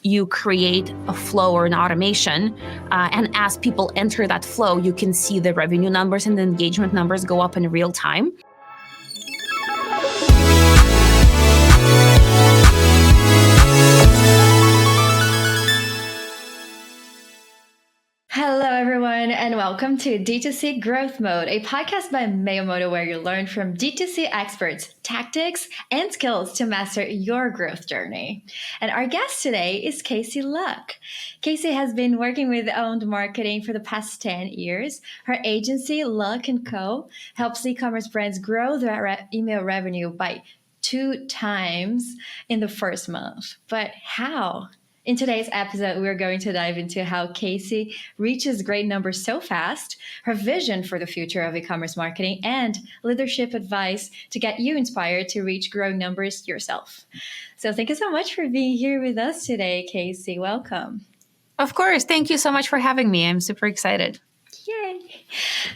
you create a flow or an automation, and as people enter that flow, you can see the revenue numbers and the engagement numbers go up in real time. Hello, everyone, and welcome to D2C Growth Mode, a podcast by Mayumoto where you learn from D2C experts, tactics, and skills to master your growth journey. And our guest today is Kasey Luck. Kasey has been working with owned marketing for the past 10 years. Her agency, 𝐀𝐿&CO, helps e-commerce brands grow their email revenue by 2 times in the first month. But how? In today's episode, we're going to dive into how Kasey reaches great numbers so fast, her vision for the future of e-commerce marketing, and leadership advice to get you inspired to reach growing numbers yourself. So thank you so much for being here with us today, Kasey. Welcome. Of course. Thank you so much for having me. I'm super excited. Yay.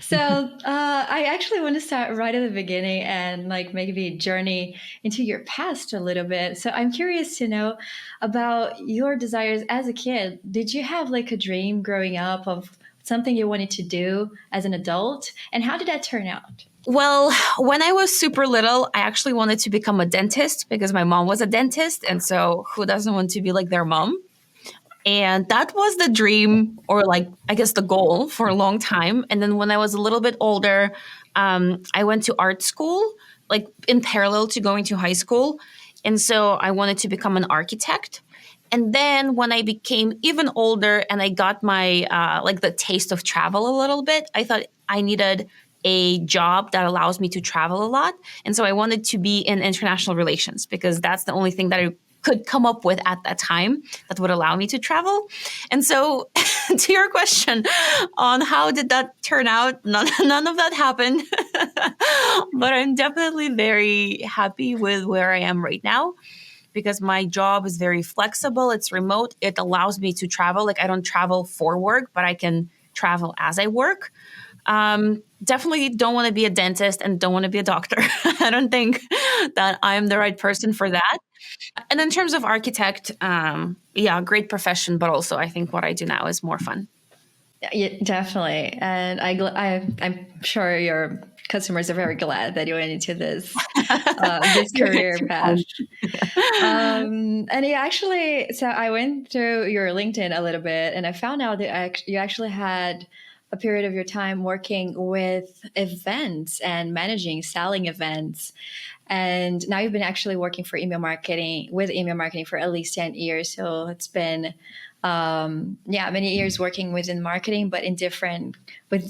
So I actually want to start right at the beginning and maybe journey into your past a little bit. So I'm curious to know about your desires as a kid. Did you have a dream growing up of something you wanted to do as an adult? And how did that turn out? Well, when I was super little, I actually wanted to become a dentist because my mom was a dentist. And so who doesn't want to be like their mom? And that was the dream, or I guess the goal for a long time. And then when I was a little bit older, I went to art school, in parallel to going to high school. And so I wanted to become an architect. And then when I became even older and I got my, the taste of travel a little bit, I thought I needed a job that allows me to travel a lot. And so I wanted to be in international relations because that's the only thing that I could come up with at that time that would allow me to travel. And so to your question on how did that turn out, none of that happened. But I'm definitely very happy with where I am right now because my job is very flexible. It's remote. It allows me to travel. I don't travel for work, but I can travel as I work. Definitely don't want to be a dentist and don't want to be a doctor. I don't think that I'm the right person for that. And in terms of architect, great profession, but also I think what I do now is more fun. Yeah, definitely. And I'm sure your customers are very glad that you went into this career path. And so I went through your LinkedIn a little bit and I found out that you actually had a period of your time working with events and selling events. And now you've been actually working for email marketing for at least 10 years. So it's been, many years working within marketing, but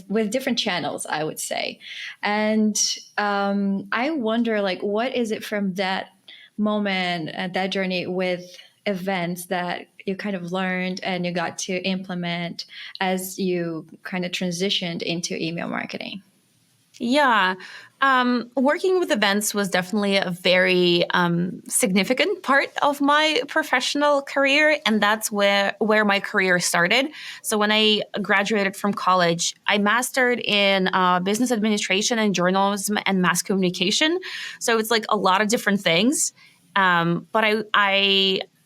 with different channels, I would say. And I wonder, what is it from that moment, that journey with events that you kind of learned and you got to implement as you kind of transitioned into email marketing? Yeah. Working with events was definitely a very significant part of my professional career. And that's where my career started. So when I graduated from college, I mastered in business administration and journalism and mass communication. So it's a lot of different things. But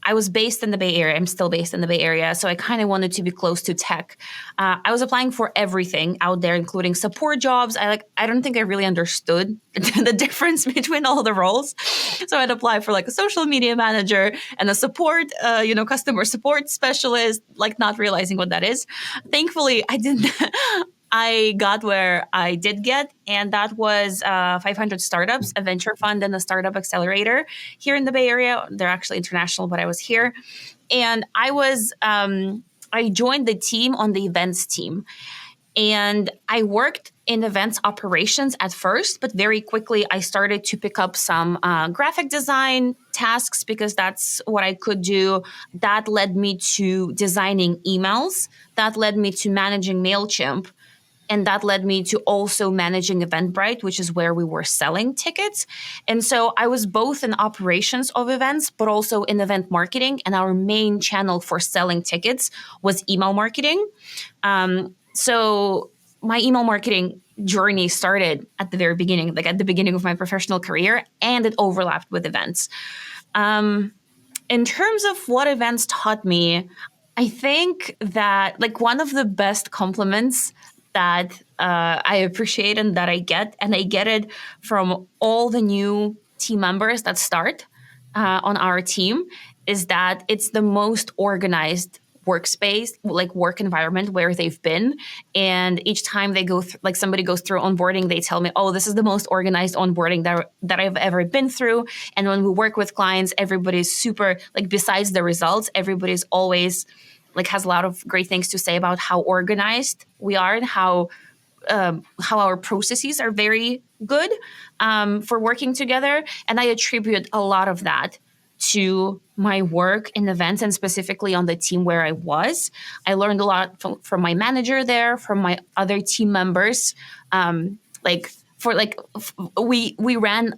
I was based in the Bay Area. I'm still based in the Bay Area. So I kind of wanted to be close to tech. I was applying for everything out there, including support jobs. I don't think I really understood the difference between all the roles. So I'd apply for a social media manager and a support, customer support specialist, not realizing what that is. Thankfully, I didn't. I got where I did get, and that was 500 Startups, a venture fund and a startup accelerator here in the Bay Area. They're actually international, but I was here. And I joined the team on the events team. And I worked in events operations at first, but very quickly I started to pick up some graphic design tasks because that's what I could do. That led me to designing emails. That led me to managing MailChimp. And that led me to also managing Eventbrite, which is where we were selling tickets. And so I was both in operations of events, but also in event marketing. And our main channel for selling tickets was email marketing. So my email marketing journey started at the very beginning, at the beginning of my professional career, and it overlapped with events. In terms of what events taught me, I think that like one of the best compliments that I appreciate and that I get, and I get it from all the new team members that start on our team, is that it's the most organized workspace, like work environment where they've been. And each time they go like somebody goes through onboarding, they tell me, oh, this is the most organized onboarding that I've ever been through. And when we work with clients, everybody's super, like, besides the results, everybody's always like has a lot of great things to say about how organized we are and how our processes are very good for working together. And I attribute a lot of that to my work in events, and specifically on the team where I was. I learned a lot from my manager there, from my other team members. We ran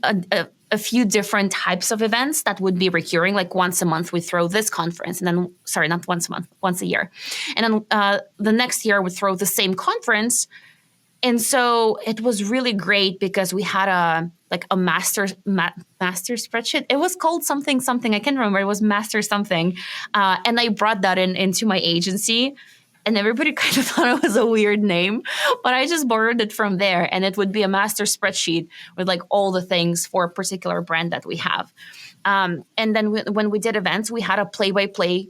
a few different types of events that would be recurring. Like once a month, we throw this conference, and then, sorry, not once a month, once a year. And then the next year, we throw the same conference. And so it was really great because we had a master spreadsheet. It was called something. I can't remember. It was master something. And I brought that into my agency. And everybody kind of thought it was a weird name, but I just borrowed it from there. And it would be a master spreadsheet with like all the things for a particular brand that we have. And then when we did events, we had a play-by-play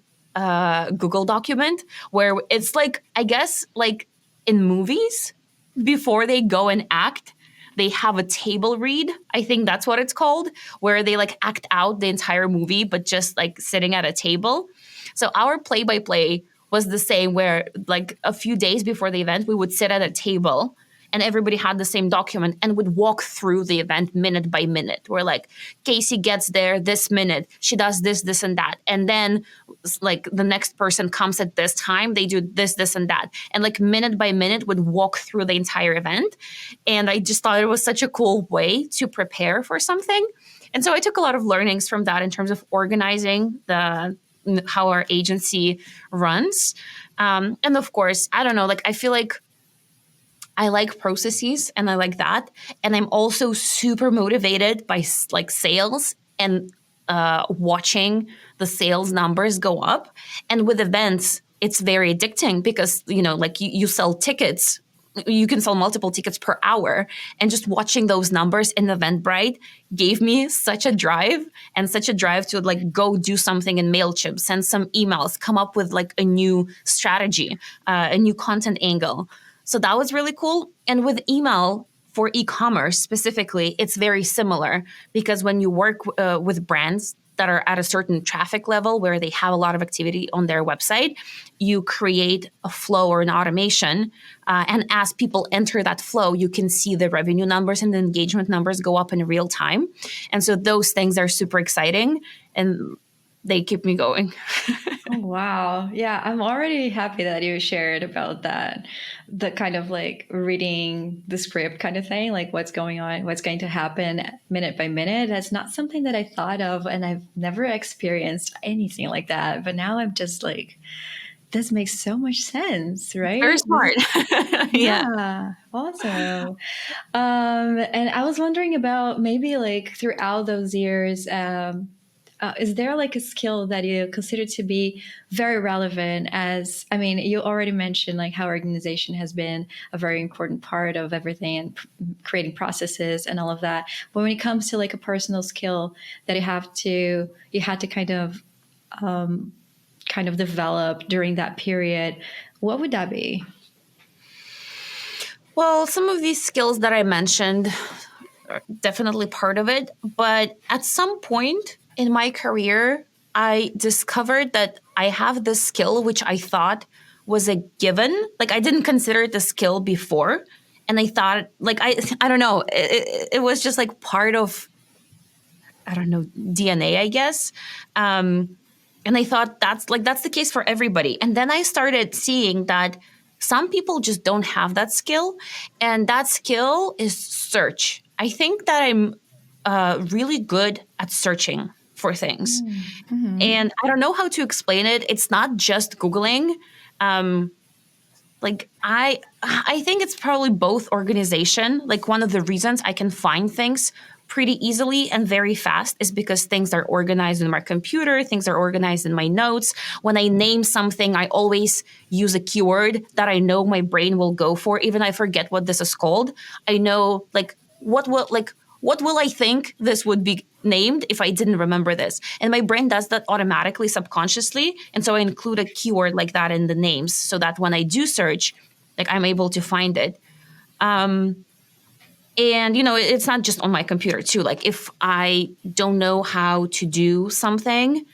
Google document where it's like, I guess, like in movies, before they go and act, they have a table read. I think that's what it's called, where they like act out the entire movie, but just like sitting at a table. So our play-by-play was the same, where like a few days before the event, we would sit at a table and everybody had the same document and would walk through the event minute by minute. Where like Kasey gets there this minute, she does this, this, and that. And then like the next person comes at this time, they do this, this, and that. And like minute by minute would walk through the entire event. And I just thought it was such a cool way to prepare for something. And so I took a lot of learnings from that in terms of organizing how our agency runs. And of course, I don't know, like I feel like I like processes and I like that. And I'm also super motivated by like sales and watching the sales numbers go up. And with events, it's very addicting because, you know, like you sell tickets. You can sell multiple tickets per hour. And just watching those numbers in Eventbrite gave me such a drive to like go do something in MailChimp, send some emails, come up with like a new strategy, a new content angle. So that was really cool. And with email for e-commerce specifically, it's very similar because when you work with brands that are at a certain traffic level where they have a lot of activity on their website, you create a flow or an automation. And as people enter that flow, you can see the revenue numbers and the engagement numbers go up in real time. And so those things are super exciting and they keep me going. Oh, wow. Yeah, I'm already happy that you shared about that. The kind of like reading the script kind of thing, like what's going on, what's going to happen minute by minute. That's not something that I thought of, and I've never experienced anything like that. But now I'm just like, this makes so much sense, right? Very smart. Yeah, awesome. And I was wondering about maybe like throughout those years, is there like a skill that you consider to be very relevant? As I mean, you already mentioned like how organization has been a very important part of everything and creating processes and all of that. But when it comes to like a personal skill that you had to kind of develop during that period, what would that be? Well, some of these skills that I mentioned are definitely part of it. But at some point in my career, I discovered that I have this skill, which I thought was a given. Like I didn't consider it a skill before. And I thought like, I don't know, it was just like part of, I don't know, DNA, I guess. And I thought that's the case for everybody. And then I started seeing that some people just don't have that skill. And that skill is search. I think that I'm really good at searching for things. Mm-hmm. And I don't know how to explain it. It's not just Googling. Like I think it's probably both organization. Like one of the reasons I can find things pretty easily and very fast is because things are organized in my computer, things are organized in my notes. When I name something, I always use a keyword that I know my brain will go for. Even I forget what this is called, I know what will I think this would be named if I didn't remember this? And my brain does that automatically, subconsciously. And so I include a keyword like that in the names so that when I do search, like I'm able to find it. And, it's not just on my computer too. Like if I don't know how to do something,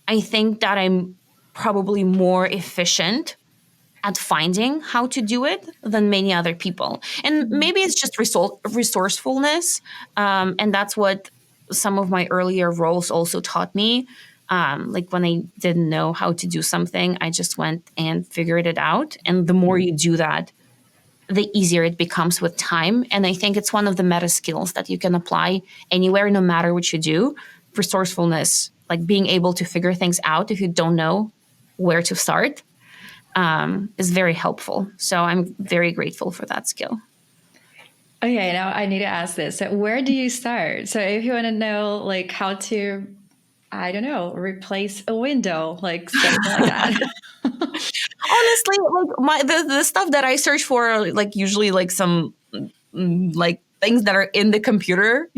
I think that I'm probably more efficient at finding how to do it than many other people. And maybe it's just resourcefulness. And that's what some of my earlier roles also taught me. Like when I didn't know how to do something, I just went and figured it out. And the more you do that, the easier it becomes with time. And I think it's one of the meta skills that you can apply anywhere, no matter what you do. Resourcefulness, like being able to figure things out if you don't know where to start, is very helpful. So I'm very grateful for that skill. Okay, now I need to ask this. So where do you start? So if you want to know like how to, I don't know, replace a window, like something like that. Honestly, like the stuff that I search for are like usually like some like things that are in the computer,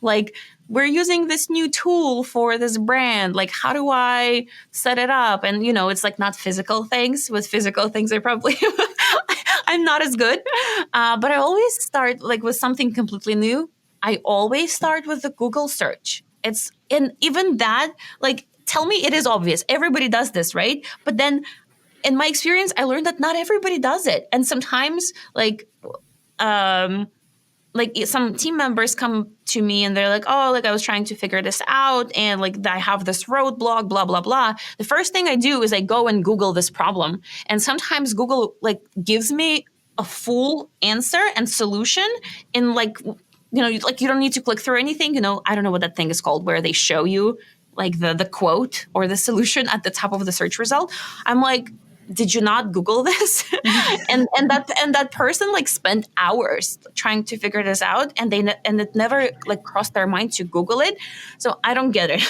like we're using this new tool for this brand. Like, how do I set it up? And, it's like not physical things. With physical things, I probably, I'm not as good. But I always start like with something completely new. I always start with the Google search. And even that, like, tell me it is obvious. Everybody does this, right? But then in my experience, I learned that not everybody does it. And sometimes like some team members come to me and they're like, oh, like I was trying to figure this out and like I have this roadblock, blah, blah, blah. The first thing I do is I go and Google this problem. And sometimes Google like gives me a full answer and solution in like you don't need to click through anything. I don't know what that thing is called where they show you like the quote or the solution at the top of the search result. I'm like, did you not Google this? and that person like spent hours trying to figure this out, and it never like crossed their mind to Google it. So I don't get it.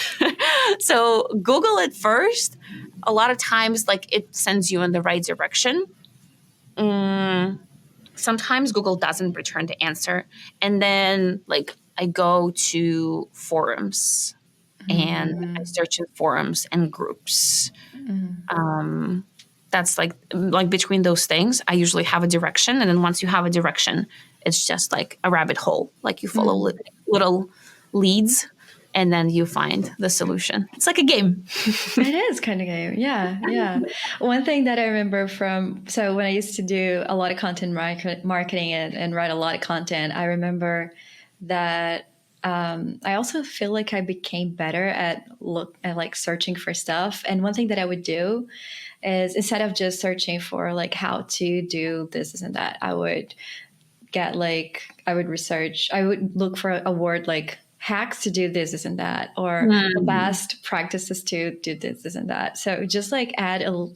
So Google it first. A lot of times, like it sends you in the right direction. Sometimes Google doesn't return the answer, and then like I go to forums and I search in forums and groups. That's like between those things, I usually have a direction. And then once you have a direction, it's just like a rabbit hole. Like you follow little leads and then you find the solution. It's like a game. It is kind of a game. Yeah. Yeah. One thing that I remember so when I used to do a lot of content marketing and write a lot of content, I remember that I also feel like I became better at like searching for stuff. And one thing that I would do is instead of just searching for like how to do this and that, I would look for a word like hacks to do this and that, or best practices to do this and that. So just like add a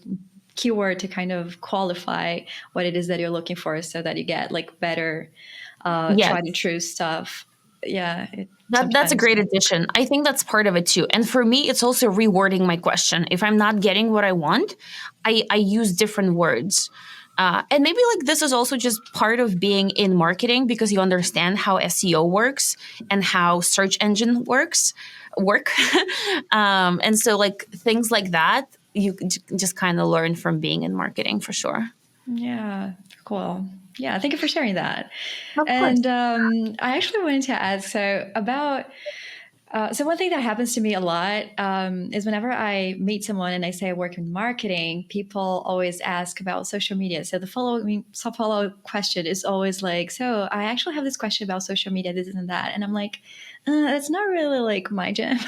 keyword to kind of qualify what it is that you're looking for so that you get like better tried and true stuff. Yeah. That's a great addition. I think that's part of it too. And for me, it's also rewording my question. If I'm not getting what I want, I use different words. And maybe like this is also just part of being in marketing because you understand how SEO works and how search engine work. And so like things like that, you just kind of learn from being in marketing for sure. Yeah, cool. Yeah, thank you for sharing that. Of and I actually wanted to ask so one thing that happens to me a lot is whenever I meet someone and I say I work in marketing, people always ask about social media. So the follow-up question is always like, so I actually have this question about social media, this and that. And I'm like, it's not really like my jam,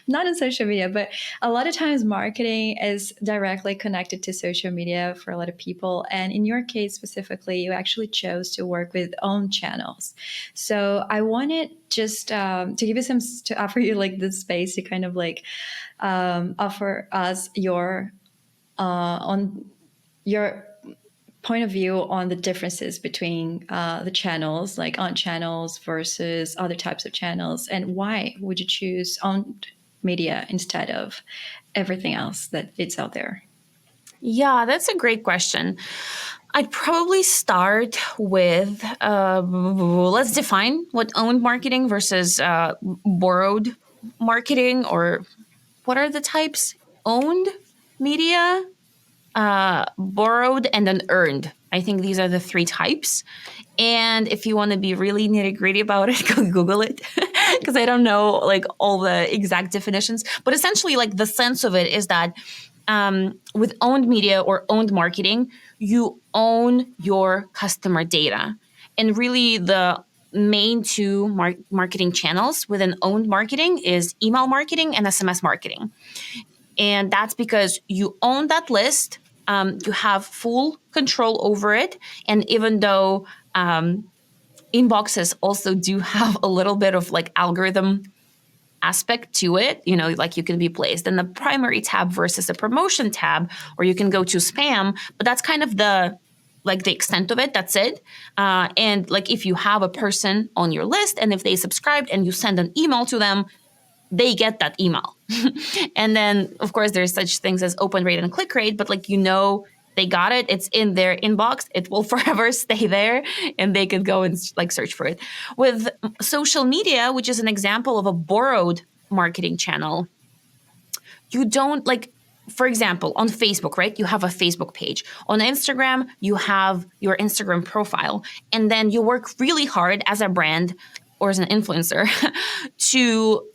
not in social media, but a lot of times marketing is directly connected to social media for a lot of people. And in your case specifically, you actually chose to work with own channels. So I wanted just to give you to offer you like this space to kind of like offer us your point of view on the differences between the channels, like owned channels versus other types of channels, and why would you choose owned media instead of everything else that it's out there? Yeah, that's a great question. I'd probably start with let's define what owned marketing versus borrowed marketing, or what are the types? Owned media, borrowed, and then earned. I think these are the three types. And if you want to be really nitty gritty about it, go Google it, because I don't know like all the exact definitions. But essentially, like the sense of it is that with owned media or owned marketing, you own your customer data. And really, the main two marketing channels within owned marketing is email marketing and SMS marketing. And that's because you own that list. You have full control over it. And even though inboxes also do have a little bit of like algorithm aspect to it, you know, like you can be placed in the primary tab versus a promotion tab, or you can go to spam, but that's kind of the extent of it. That's it. And like if you have a person on your list and if they subscribed and you send an email to them, they get that email. And then of course there's such things as open rate and click rate, but like, you know, they got it. It's in their inbox. It will forever stay there and they could go and like search for it. With social media, which is an example of a borrowed marketing channel, you don't like, for example, on Facebook, right? You have a Facebook page. On Instagram, you have your Instagram profile. And then you work really hard as a brand or as an influencer to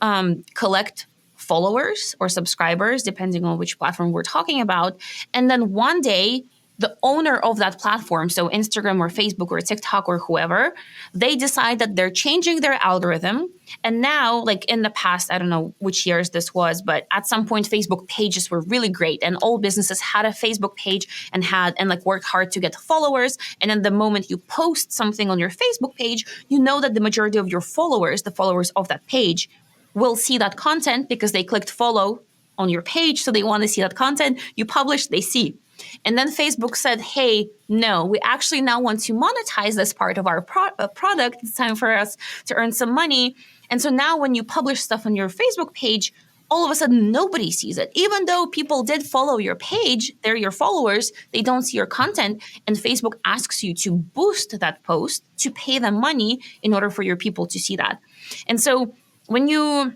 collect followers or subscribers, depending on which platform we're talking about. And then one day, the owner of that platform, so Instagram or Facebook or TikTok or whoever, they decide that they're changing their algorithm. And now, like in the past, I don't know which years this was, but at some point, Facebook pages were really great. And all businesses had a Facebook page and like worked hard to get followers. And then the moment you post something on your Facebook page, you know that the majority of your followers, the followers of that page, will see that content because they clicked follow on your page. So they want to see that content. You publish, they see. And then Facebook said, hey, no, we actually now want to monetize this part of our product. It's time for us to earn some money. And so now when you publish stuff on your Facebook page, all of a sudden nobody sees it. Even though people did follow your page, they're your followers, they don't see your content. And Facebook asks you to boost that post to pay them money in order for your people to see that. And so when you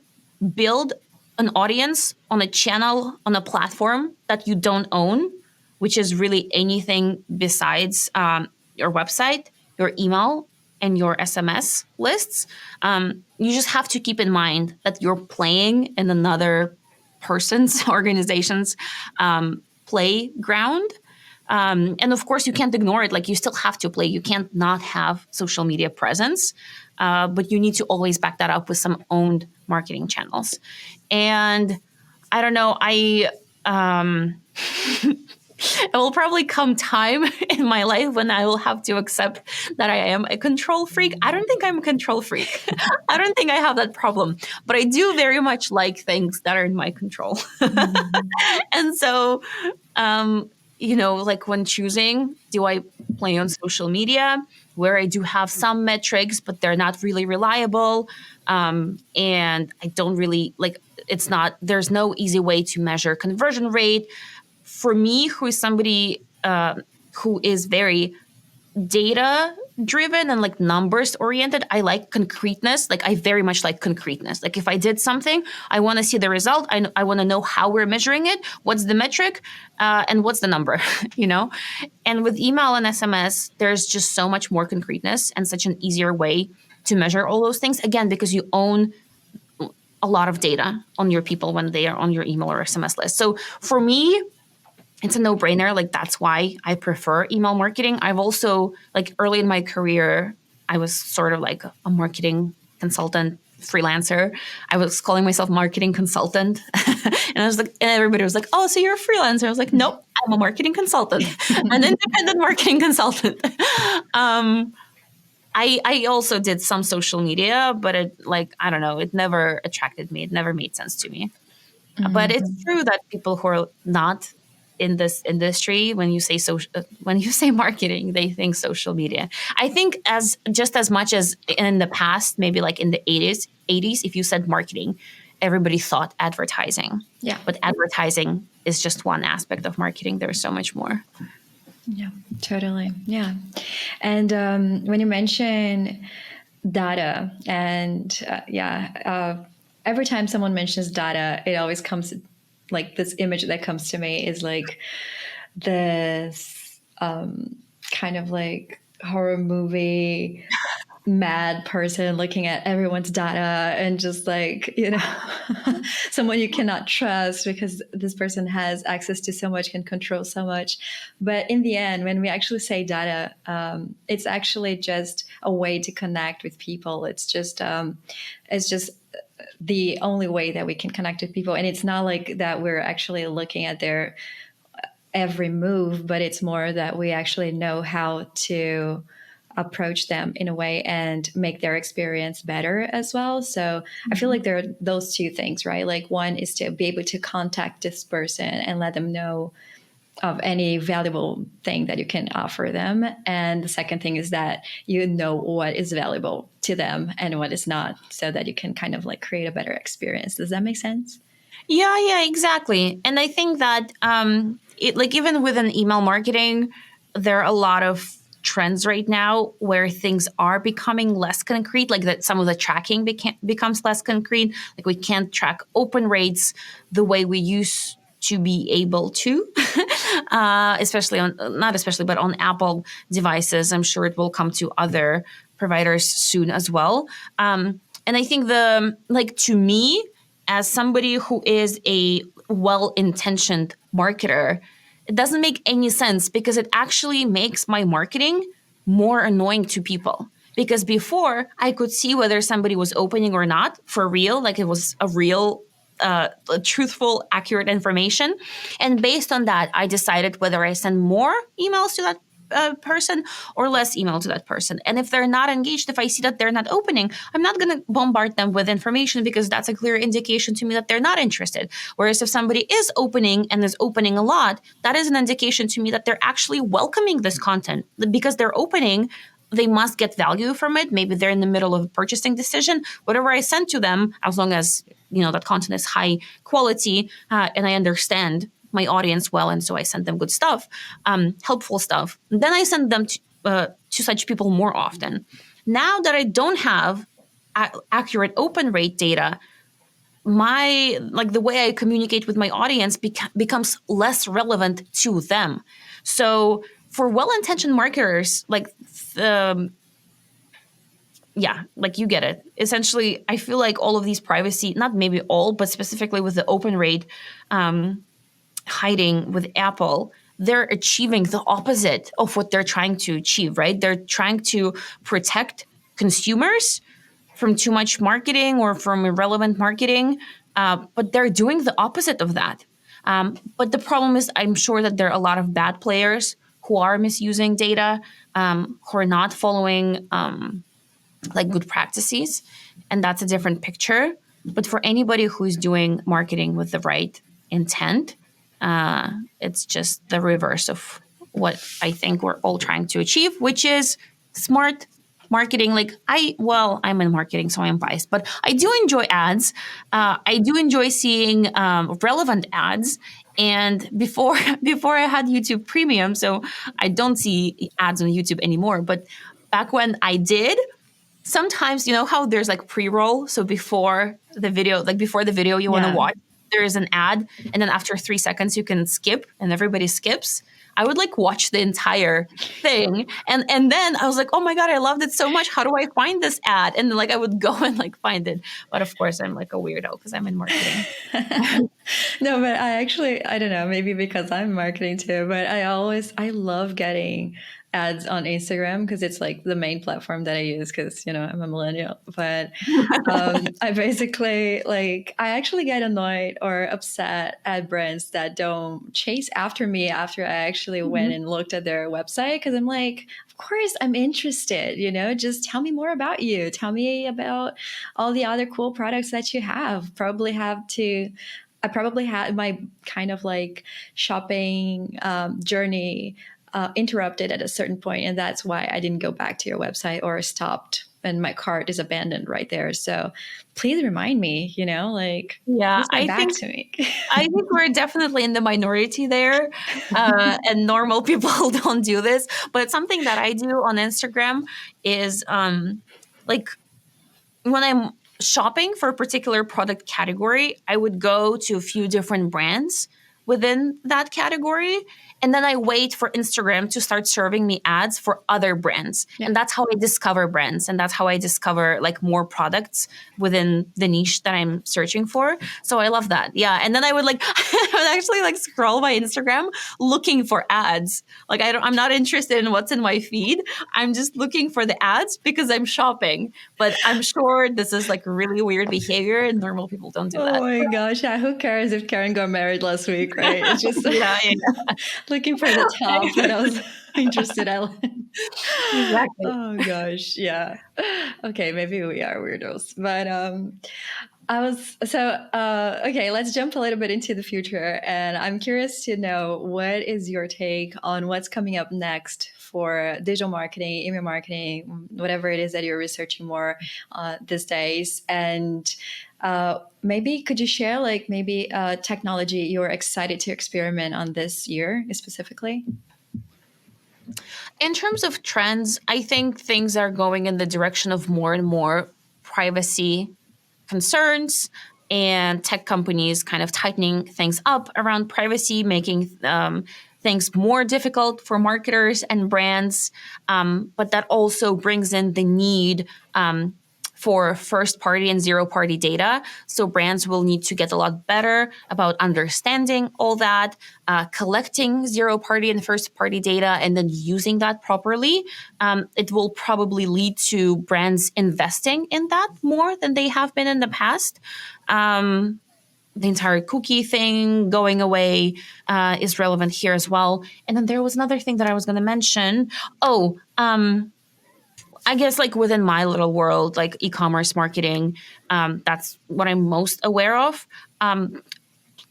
build an audience on a channel, on a platform that you don't own, which is really anything besides your website, your email, and your SMS lists, you just have to keep in mind that you're playing in another person's organization's playground. And of course, you can't ignore it. Like you still have to play. You can't not have social media presence, but you need to always back that up with some owned marketing channels. And I don't know, it will probably come time in my life when I will have to accept that I am a control freak. I don't think I'm a control freak. I don't think I have that problem, but I do very much like things that are in my control. And so, you know, like when choosing, do I play on social media where I do have some metrics, but they're not really reliable. And I don't really like, there's no easy way to measure conversion rate. For me, who is somebody who is very data driven and like numbers oriented, I like concreteness. Like I very much like concreteness. Like if I did something, I want to see the result. I want to know how we're measuring it. What's the metric and what's the number, you know? And with email and SMS, there's just so much more concreteness and such an easier way to measure all those things. Again, because you own a lot of data on your people when they are on your email or SMS list. So for me, it's a no-brainer. Like that's why I prefer email marketing. I've also, like early in my career, I was sort of like a marketing consultant, freelancer. I was calling myself marketing consultant. And I was like, and everybody was like, oh, so you're a freelancer. I was like, nope, I'm a marketing consultant, an independent marketing consultant. I also did some social media, but I don't know, it never attracted me. It never made sense to me. Mm-hmm. But it's true that people who are not in this industry, when you say when you say marketing, they think social media. I think just as much as in the past, maybe like in the 80s, if you said marketing, everybody thought advertising. Yeah. But advertising is just one aspect of marketing. There's so much more. Yeah, totally. Yeah. And when you mention data, and every time someone mentions data, it always comes like this image that comes to me is like this kind of like horror movie mad person looking at everyone's data and just like, someone you cannot trust because this person has access to so much, can control so much. But in the end, when we actually say data, it's actually just a way to connect with people. It's just the only way that we can connect with people. And it's not like that we're actually looking at their every move, but it's more that we actually know how to approach them in a way and make their experience better as well. So I feel like there are those two things, right? Like one is to be able to contact this person and let them know of any valuable thing that you can offer them. And the second thing is that you know what is valuable to them and what is not, so that you can kind of like create a better experience. Does that make sense? Yeah, exactly. And I think that like even within email marketing, there are a lot of trends right now where things are becoming less concrete, like that some of the tracking becomes less concrete. Like we can't track open rates the way we used to be able to, especially but on Apple devices. I'm sure it will come to other providers soon as well. And I think to me, as somebody who is a well-intentioned marketer, it doesn't make any sense because it actually makes my marketing more annoying to people. Because before, I could see whether somebody was opening or not for real, like it was a real, truthful, accurate information. And based on that, I decided whether I send more emails to that person or less email to that person. And if they're not engaged, if I see that they're not opening, I'm not going to bombard them with information because that's a clear indication to me that they're not interested. Whereas if somebody is opening and is opening a lot, that is an indication to me that they're actually welcoming this content. Because they're opening, they must get value from it. Maybe they're in the middle of a purchasing decision. Whatever I send to them, as long as that content is high quality and I understand my audience well, and so I send them good stuff, helpful stuff. Then I send them to such people more often. Now that I don't have accurate open rate data, the way I communicate with my audience becomes less relevant to them. So for well-intentioned marketers, you get it. Essentially, I feel like all of these privacy, not maybe all, but specifically with the open rate hiding with Apple, they're achieving the opposite of what they're trying to achieve, right? They're trying to protect consumers from too much marketing or from irrelevant marketing, but they're doing the opposite of that. But the problem is, I'm sure that there are a lot of bad players who are misusing data, who are not following good practices, and that's a different picture. But for anybody who's doing marketing with the right intent, it's just the reverse of what I think we're all trying to achieve, which is smart marketing. I'm in marketing, so I'm biased, but I do enjoy ads. I do enjoy seeing relevant ads. And before I had YouTube Premium, so I don't see ads on YouTube anymore. But back when I did, sometimes how there's pre-roll. So before the video you want to watch, there is an ad, and then after 3 seconds you can skip, and everybody skips. I would watch the entire thing, and then I was like, oh my god, I loved it so much. How do I find this ad? And then I would go and find it. But of course, I'm a weirdo because I'm in marketing. No, but I don't know, maybe because I'm in marketing too. But I love getting ads on Instagram because it's the main platform that I use because I'm a millennial. But I basically I actually get annoyed or upset at brands that don't chase after me after I actually went and looked at their website, because I'm of course I'm interested, just tell me more about you, tell me about all the other cool products that you have. Probably have to I probably had my kind of like shopping journey interrupted at a certain point, and that's why I didn't go back to your website or stopped, and my cart is abandoned right there. So please remind me, like Yeah, please get back to me. I think we're definitely in the minority there, and normal people don't do this. But something that I do on Instagram is like when I'm shopping for a particular product category, I would go to a few different brands within that category. And then I wait for Instagram to start serving me ads for other brands. Yeah. And that's how I discover brands. And that's how I discover like more products within the niche that I'm searching for. So I love that. Yeah. And then I would I would actually like scroll my Instagram looking for ads. Like I'm not interested in what's in my feed. I'm just looking for the ads because I'm shopping. But I'm sure this is like really weird behavior and normal people don't do that. Oh my gosh. Yeah, who cares if Karen got married last week, right? It's just yeah. looking for the top that I was interested in. Exactly. Oh gosh. Yeah. Okay, maybe we are weirdos. But okay, let's jump a little bit into the future. And I'm curious to know, what is your take on what's coming up next for digital marketing, email marketing, whatever it is that you're researching more these days? And maybe could you share maybe technology you're excited to experiment on this year specifically? In terms of trends, I think things are going in the direction of more and more privacy concerns and tech companies kind of tightening things up around privacy, making things more difficult for marketers and brands. But that also brings in the need for first-party and zero-party data. So brands will need to get a lot better about understanding all that, collecting zero-party and first-party data, and then using that properly. It will probably lead to brands investing in that more than they have been in the past. The entire cookie thing going away is relevant here as well. And then there was another thing that I was going to mention. I guess like within my little world, like e-commerce marketing, that's what I'm most aware of.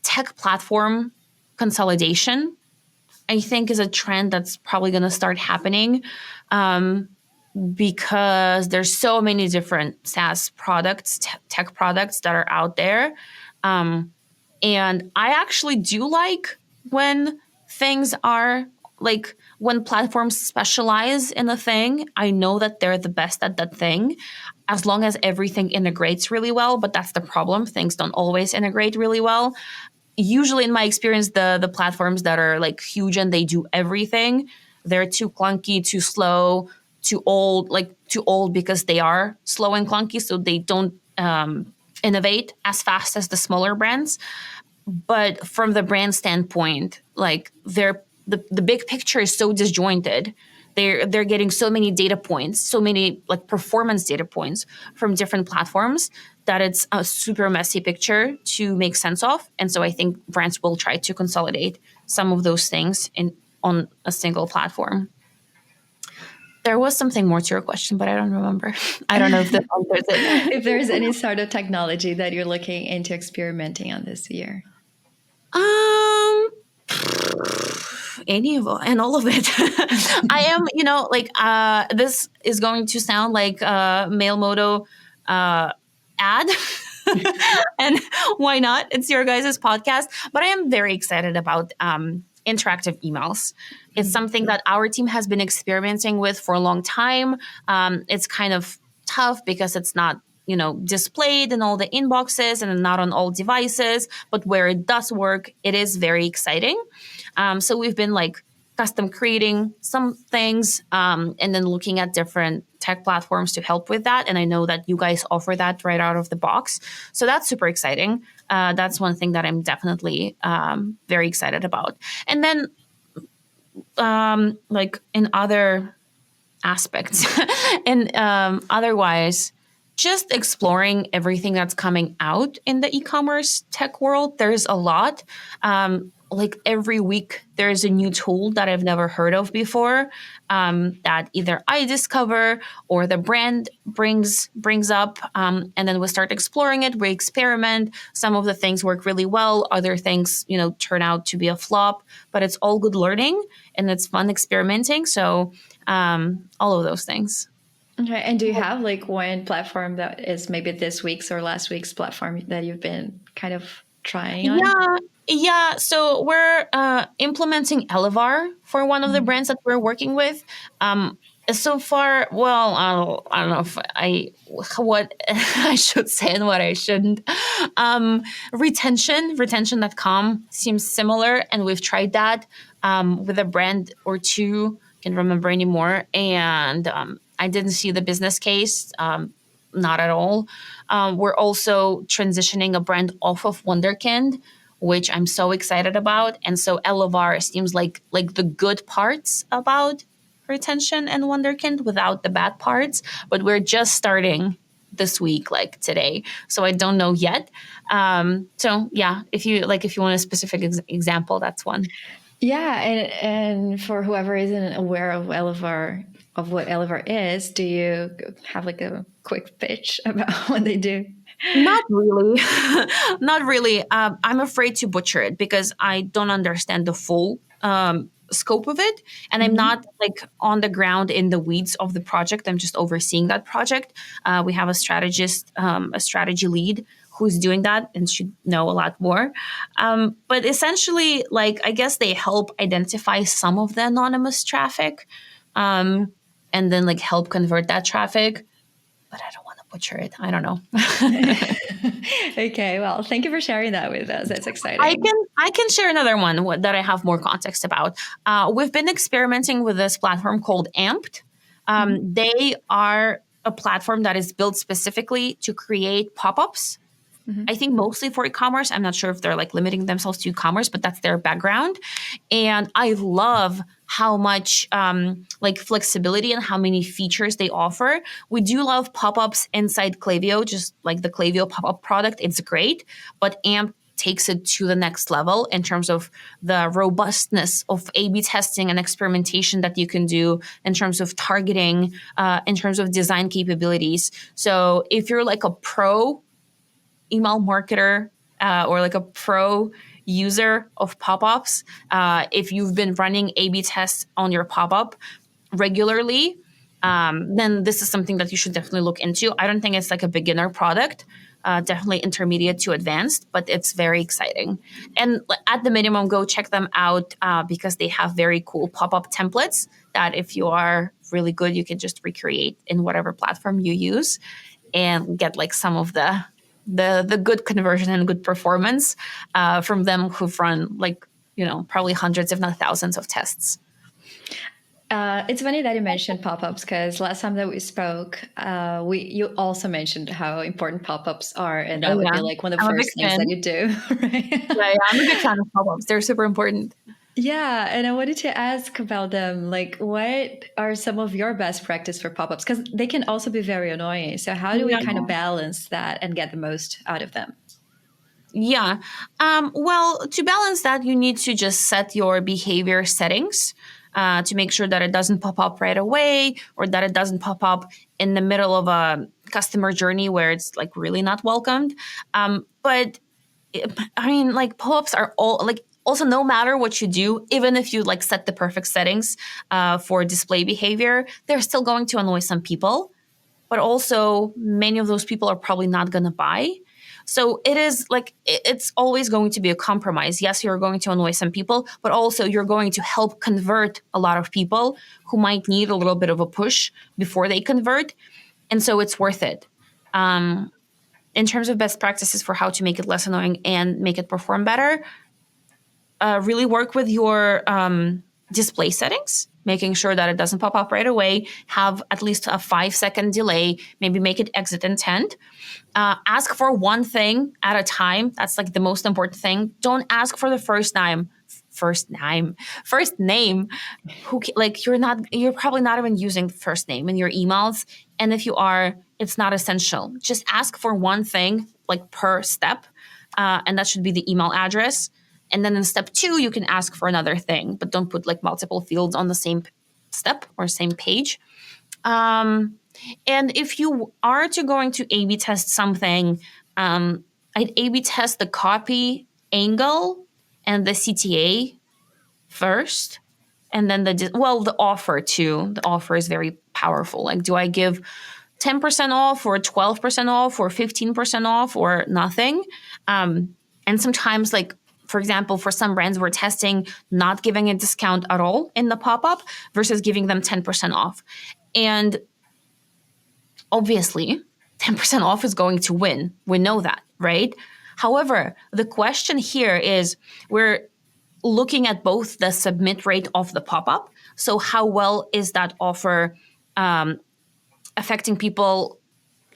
Tech platform consolidation, I think, is a trend that's probably going to start happening because there's so many different SaaS products, tech products that are out there. And I actually do like when things are like when platforms specialize in a thing. I know that they're the best at that thing as long as everything integrates really well. But that's the problem. Things don't always integrate really well. Usually in my experience, the platforms that are like huge and they do everything, they're too clunky, too slow, too old because they are slow and clunky. So they don't innovate as fast as the smaller brands. But from the brand standpoint, like the big picture is so disjointed. They're getting so many data points, so many like performance data points from different platforms that it's a super messy picture to make sense of. And so I think brands will try to consolidate some of those things on a single platform. There was something more to your question, but I don't remember. I don't know if that answers it. If there's any sort of technology that you're looking into experimenting on this year. Any of and all of it. I am, this is going to sound like a Mail Moto ad. And why not? It's your guys' podcast. But I am very excited about interactive emails. It's something that our team has been experimenting with for a long time. It's kind of tough because it's not displayed in all the inboxes and not on all devices, but where it does work, it is very exciting. So we've been like custom creating some things and then looking at different tech platforms to help with that. And I know that you guys offer that right out of the box. So that's super exciting. That's one thing that I'm definitely very excited about. And then like in other aspects and otherwise, just exploring everything that's coming out in the e-commerce tech world. There's a lot. like every week there's a new tool that I've never heard of before, that either I discover or the brand brings up, and then we start exploring it. We experiment. Some of the things work really well. Other things, turn out to be a flop. But it's all good learning and it's fun experimenting. So all of those things. Okay. And do you have like one platform that is maybe this week's or last week's platform that you've been kind of trying on? Yeah. So we're implementing Elar for one of the brands that we're working with. So far, well, I don't know what I should say and what I shouldn't. Retention.com seems similar, and we've tried that with a brand or two. Can't remember anymore, and I didn't see the business case. Not at all. We're also transitioning a brand off of Wunderkind, which I'm so excited about. And so Elar seems like the good parts about retention and Wunderkind without the bad parts. But we're just starting this week, like today. So I don't know yet. So yeah, if you want a specific example, that's one. Yeah, and for whoever isn't aware of Elar, of what Elar is, do you have like a quick pitch about what they do? Not really. Not really. I'm afraid to butcher it because I don't understand the full scope of it. And I'm not like on the ground in the weeds of the project. I'm just overseeing that project. We have a strategist, a strategy lead who's doing that and should know a lot more. But essentially, like, I guess they help identify some of the anonymous traffic, and then like help convert that traffic. But I don't want to butcher it. I don't know. Okay, well, thank you for sharing that with us. That's exciting. I can share another one that I have more context about. We've been experimenting with this platform called Amped. They are a platform that is built specifically to create pop-ups. I think mostly for e-commerce. I'm not sure if they're like limiting themselves to e-commerce, but that's their background. And I love how much like flexibility and how many features they offer. We do love pop-ups inside Klaviyo, just like the Klaviyo pop-up product. It's great, but AMP takes it to the next level in terms of the robustness of A/B testing and experimentation that you can do, in terms of targeting, in terms of design capabilities. So if you're like a pro email marketer, or like a pro user of pop-ups, if you've been running A/B tests on your pop-up regularly, then this is something that you should definitely look into. I don't think it's like a beginner product, definitely intermediate to advanced, but it's very exciting. And at the minimum, go check them out, because they have very cool pop-up templates that if you are really good, you can just recreate in whatever platform you use and get like some of the good conversion and good performance from them who've run like, probably hundreds, if not thousands of tests. It's funny that you mentioned pop-ups, because last time that we spoke, you also mentioned how important pop-ups are, and that would be like one of the first things that you do, right? Yeah, I'm a big fan of pop-ups. They're super important. Yeah, and I wanted to ask about them. Like, what are some of your best practice for pop-ups? Because they can also be very annoying. So how do we kind of balance that and get the most out of them? Yeah. Well, to balance that, you need to just set your behavior settings to make sure that it doesn't pop up right away, or that it doesn't pop up in the middle of a customer journey where it's like really not welcomed. But I mean, like, pop-ups are all like, also, no matter what you do, even if you like set the perfect settings for display behavior, they're still going to annoy some people. But also, many of those people are probably not going to buy. So it is like, it's always going to be a compromise. Yes, you're going to annoy some people, but also you're going to help convert a lot of people who might need a little bit of a push before they convert. And so it's worth it. In terms of best practices for how to make it less annoying and make it perform better, really work with your display settings, making sure that it doesn't pop up right away. Have at least a 5-second delay. Maybe make it exit intent. Ask for one thing at a time. That's like the most important thing. Don't ask for the first name. You're probably not even using the first name in your emails. And if you are, it's not essential. Just ask for one thing, like per step. And that should be the email address. And then in step 2, you can ask for another thing, but don't put like multiple fields on the same step or same page. And if you are going to A/B test something, I'd A/B test the copy angle and the CTA first, and then the offer too. The offer is very powerful. Like, do I give 10% off or 12% off or 15% off or nothing? And sometimes, like, for example, for some brands, we're testing not giving a discount at all in the pop-up versus giving them 10% off. And obviously, 10% off is going to win. We know that, right? However, the question here is we're looking at both the submit rate of the pop-up. So how well is that offer affecting people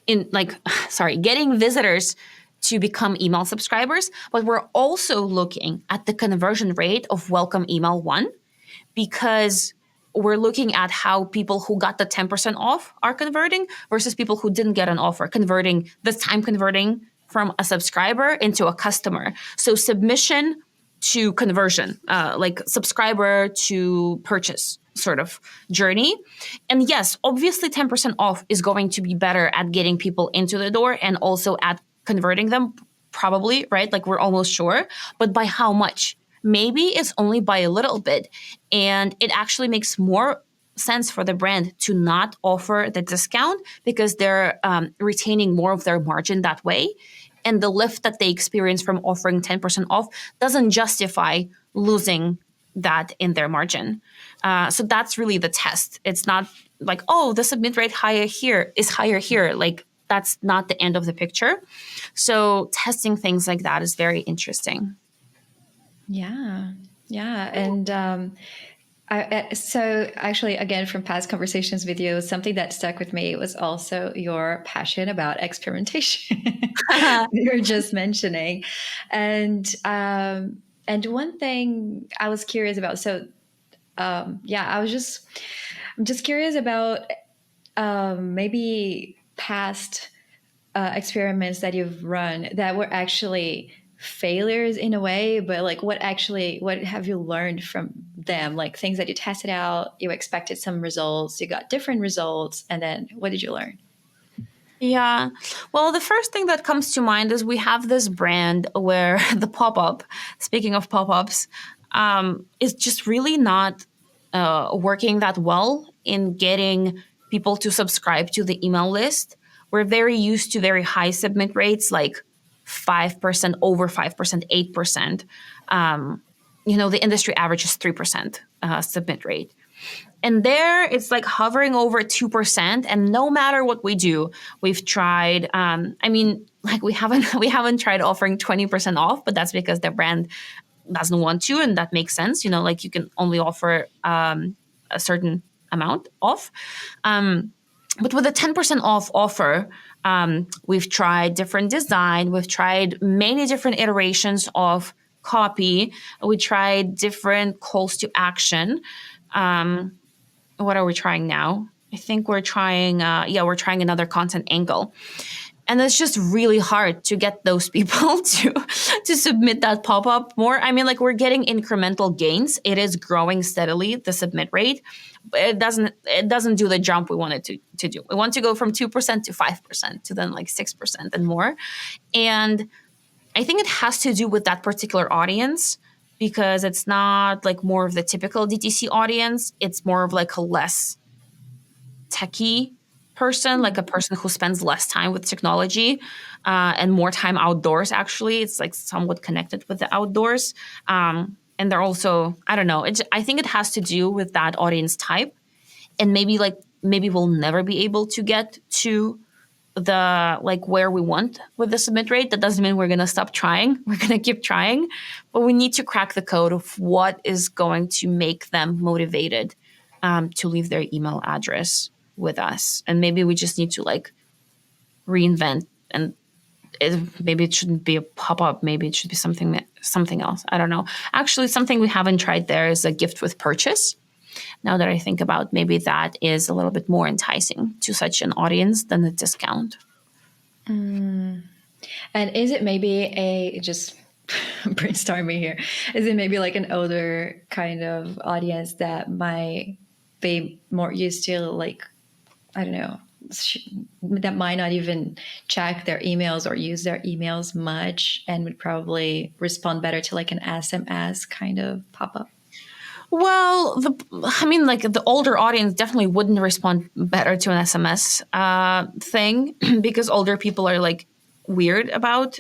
getting visitors to become email subscribers? But we're also looking at the conversion rate of welcome email 1, because we're looking at how people who got the 10% off are converting versus people who didn't get an offer converting from a subscriber into a customer. So submission to conversion, like subscriber to purchase sort of journey. And yes, obviously 10% off is going to be better at getting people into the door and also at converting them, probably, right? Like, we're almost sure. But by how much? Maybe it's only by a little bit. And it actually makes more sense for the brand to not offer the discount because they're retaining more of their margin that way. And the lift that they experience from offering 10% off doesn't justify losing that in their margin. So that's really the test. It's not like, oh, the submit rate is higher here. Like, that's not the end of the picture. So testing things like that is very interesting. Yeah. And so actually, again, from past conversations with you, something that stuck with me was also your passion about experimentation you were just mentioning. And one thing I was curious about, I'm just curious about maybe past experiments that you've run that were actually failures in a way, but like what have you learned from them? Like things that you tested out, you expected some results, you got different results, and then what did you learn? Yeah. Well, the first thing that comes to mind is we have this brand where the pop-up, speaking of pop-ups, is just really not working that well in getting people to subscribe to the email list. We're very used to very high submit rates, like 5%, over 5%, 8%. The industry average is 3% submit rate. And there it's like hovering over 2%. And no matter what we do, we've tried, we haven't tried offering 20% off, but that's because the brand doesn't want to. And that makes sense. Like you can only offer a certain amount off. But with a 10% off offer, we've tried different design. We've tried many different iterations of copy. We tried different calls to action. What are we trying now? I think we're trying another content angle. And it's just really hard to get those people to submit that pop-up more. I mean, like, we're getting incremental gains. It is growing steadily, the submit rate. But it doesn't do the jump we wanted to do. We want to go from 2% to 5% to then like 6% and more. And I think it has to do with that particular audience, because it's not like more of the typical DTC audience. It's more of like a less techie person, like a person who spends less time with technology and more time outdoors. Actually, it's like somewhat connected with the outdoors. And they're also, I don't know. I think it has to do with that audience type. And maybe we'll never be able to get to the like where we want with the submit rate. That doesn't mean we're going to stop trying. We're going to keep trying, but we need to crack the code of what is going to make them motivated to leave their email address with us. And maybe we just need to like reinvent, and maybe it shouldn't be a pop-up. Maybe it should be something else. I don't know. Actually, something we haven't tried there is a gift with purchase. Now that I think about, maybe that is a little bit more enticing to such an audience than a discount. And is it maybe just brainstorming here. Is it maybe like an older kind of audience that might be more used to, like, I don't know, that might not even check their emails or use their emails much and would probably respond better to like an SMS kind of pop-up? Well, I mean, like the older audience definitely wouldn't respond better to an SMS thing because older people are like weird about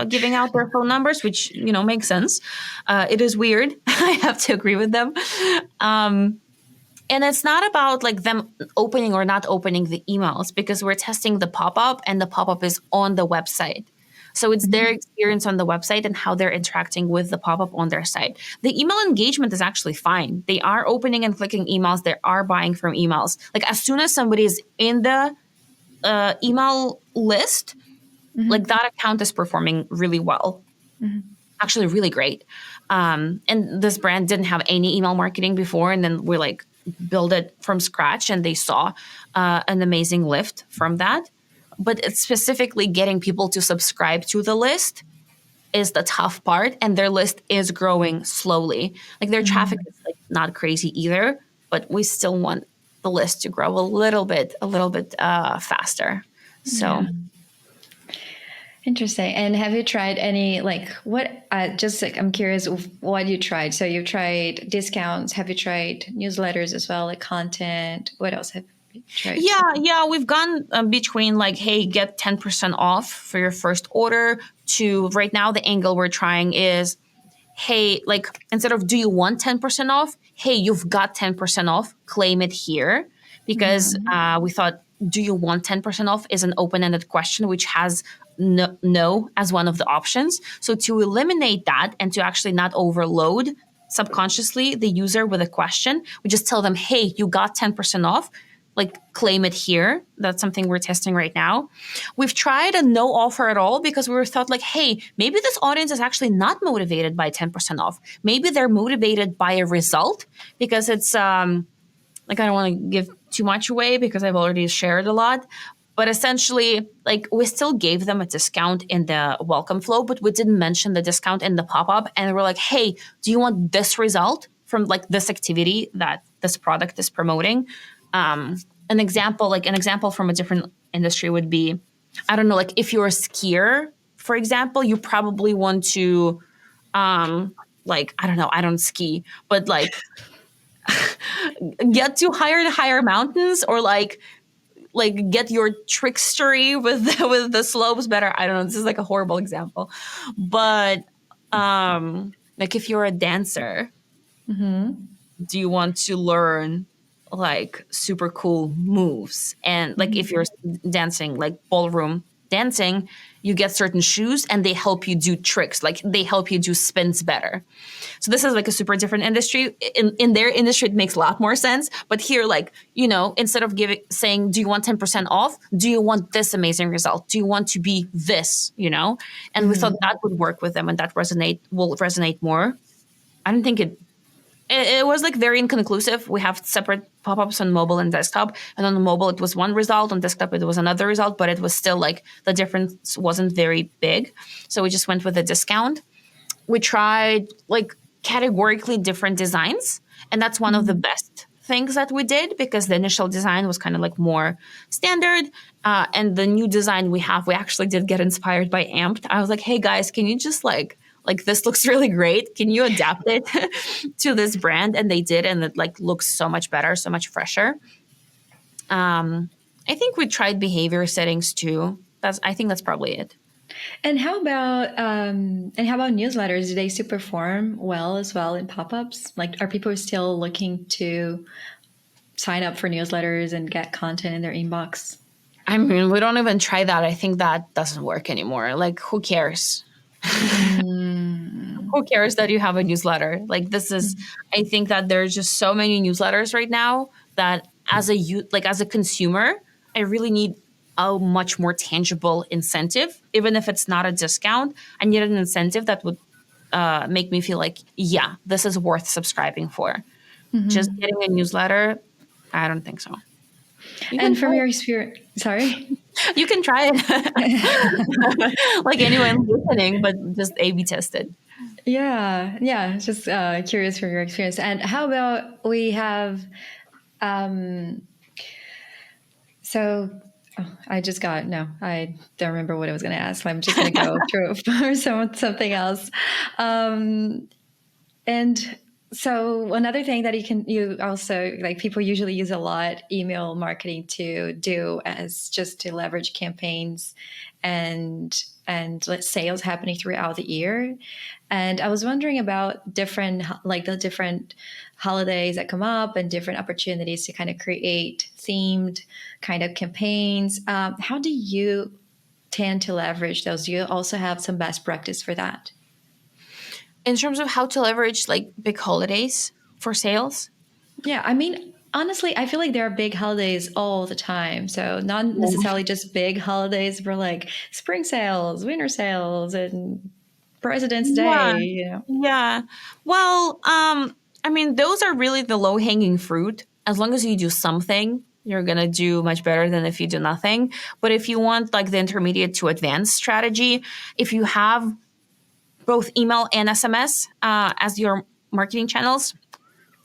giving out their phone numbers, which, you know, makes sense. It is weird. I have to agree with them. And it's not about like them opening or not opening the emails because we're testing the pop-up and the pop-up is on the website. So it's their experience on the website and how they're interacting with the pop-up on their site. The email engagement is actually fine. They are opening and clicking emails. They are buying from emails. Like as soon as somebody is in the email list, like that account is performing really well. Actually really great. And this brand didn't have any email marketing before. And then we like build it from scratch and they saw an amazing lift from that. But it's specifically getting people to subscribe to the list is the tough part. And their list is growing slowly. Like their traffic is like not crazy either, but we still want the list to grow a little bit faster. So. Yeah. Interesting. And have you tried any, like, what, just like, I'm curious of what you tried. So you've tried discounts. Have you tried newsletters as well, like content? What else have you tried? Yeah. We've gone between like, hey, get 10% off for your first order to right now the angle we're trying is, hey, like instead of do you want 10% off? Hey, you've got 10% off. Claim it here. Because we thought, do you want 10% off is an open-ended question, which has no as one of the options. So to eliminate that and to actually not overload subconsciously the user with a question, we just tell them, hey, you got 10% off, like claim it here. That's something we're testing right now. We've tried a no offer at all because we were thought like, hey, maybe this audience is actually not motivated by 10% off. Maybe they're motivated by a result because it's like, I don't want to give too much away because I've already shared a lot. But essentially, like we still gave them a discount in the welcome flow, but we didn't mention the discount in the pop-up. And we're like, hey, do you want this result from like this activity that this product is promoting? An example from a different industry would be, I don't know, like if you're a skier, for example, you probably want to, like, I don't know, I don't ski, but like get to higher mountains or like get your trickstery with the slopes better. I don't know. This is like a horrible example, but like if you're a dancer, do you want to learn like super cool moves? And like if you're dancing like ballroom dancing, you get certain shoes and they help you do tricks. Like they help you do spins better. So this is like a super different industry. In their industry, it makes a lot more sense. But here, like, you know, instead of saying, do you want 10% off? Do you want this amazing result? Do you want to be this, you know? And we thought that would work with them and that will resonate more. I don't think it was like very inconclusive. We have separate pop-ups on mobile and desktop. And on the mobile, it was one result. On desktop, it was another result. But it was still like the difference wasn't very big. So we just went with a discount. We tried like categorically different designs. And that's one of the best things that we did because the initial design was kind of like more standard. And the new design we actually did get inspired by Amped. I was like, hey guys, can you just like this looks really great. Can you adapt it to this brand? And they did. And it like looks so much better, so much fresher. I think we tried behavior settings too. I think that's probably it. And how about newsletters? Do they still perform well as well in pop-ups? Like, are people still looking to sign up for newsletters and get content in their inbox? I mean, we don't even try that. I think that doesn't work anymore. Like, who cares? Who cares that you have a newsletter? Like I think that there's just so many newsletters right now that as a consumer, I really need a much more tangible incentive. Even if it's not a discount, I need an incentive that would make me feel like, yeah, this is worth subscribing for. Just getting a newsletter, I don't think so. And from your experience, sorry? You can try it like anyone listening, but just A/B tested. Yeah. Just curious for your experience. And how about we have, so I just got, no, I don't remember what I was going to ask. I'm just going to go through for something else. And so another thing that you also, like, people usually use a lot email marketing to do as just to leverage campaigns and sales happening throughout the year. And I was wondering about the different holidays that come up and different opportunities to kind of create themed kind of campaigns. How do you tend to leverage those? Do you also have some best practice for that? In terms of how to leverage like big holidays for sales? Yeah, I mean, honestly, I feel like there are big holidays all the time. So not necessarily just big holidays, but like spring sales, winter sales, and President's Yeah. Day, you know. Yeah. Well, I mean, those are really the low hanging fruit. As long as you do something, you're going to do much better than if you do nothing. But if you want like the intermediate to advanced strategy, if you have both email and SMS as your marketing channels,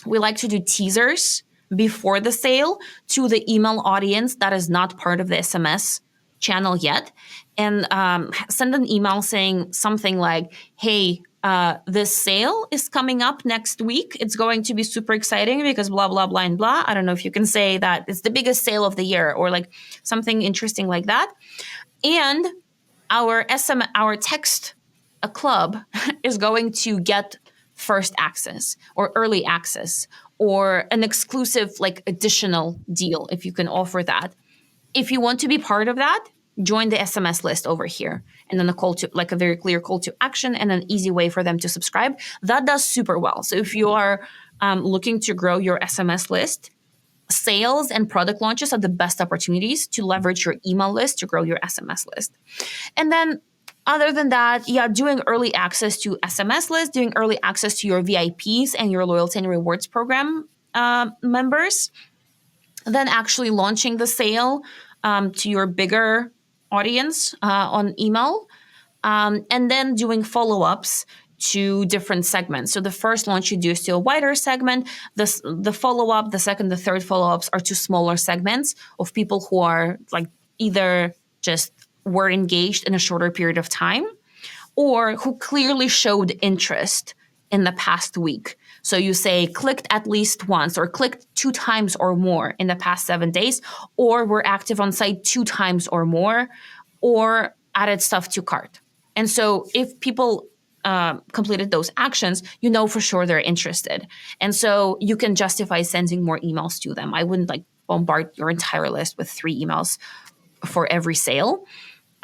we like to do teasers before the sale to the email audience that is not part of the SMS channel yet, and send an email saying something like, hey, this sale is coming up next week. It's going to be super exciting because blah, blah, blah, and blah. I don't know if you can say that it's the biggest sale of the year or like something interesting like that. And our text club is going to get first access or early access or an exclusive like additional deal if you can offer that. If you want to be part of that, join the SMS list over here, and then a very clear call to action and an easy way for them to subscribe. That does super well. So if you are looking to grow your SMS list, sales and product launches are the best opportunities to leverage your email list to grow your SMS list. And then other than that, yeah, doing early access to SMS lists, doing early access to your VIPs and your loyalty and rewards program members, then actually launching the sale to your bigger audience on email, and then doing follow-ups to different segments. So the first launch you do is to a wider segment. The follow-up, the second, the third follow-ups are to smaller segments of people who are like either just were engaged in a shorter period of time or who clearly showed interest in the past week. So you say clicked at least once or clicked 2 times or more in the past 7 days, or were active on site 2 times or more, or added stuff to cart. And so if people completed those actions, you know for sure they're interested. And so you can justify sending more emails to them. I wouldn't like bombard your entire list with 3 emails for every sale.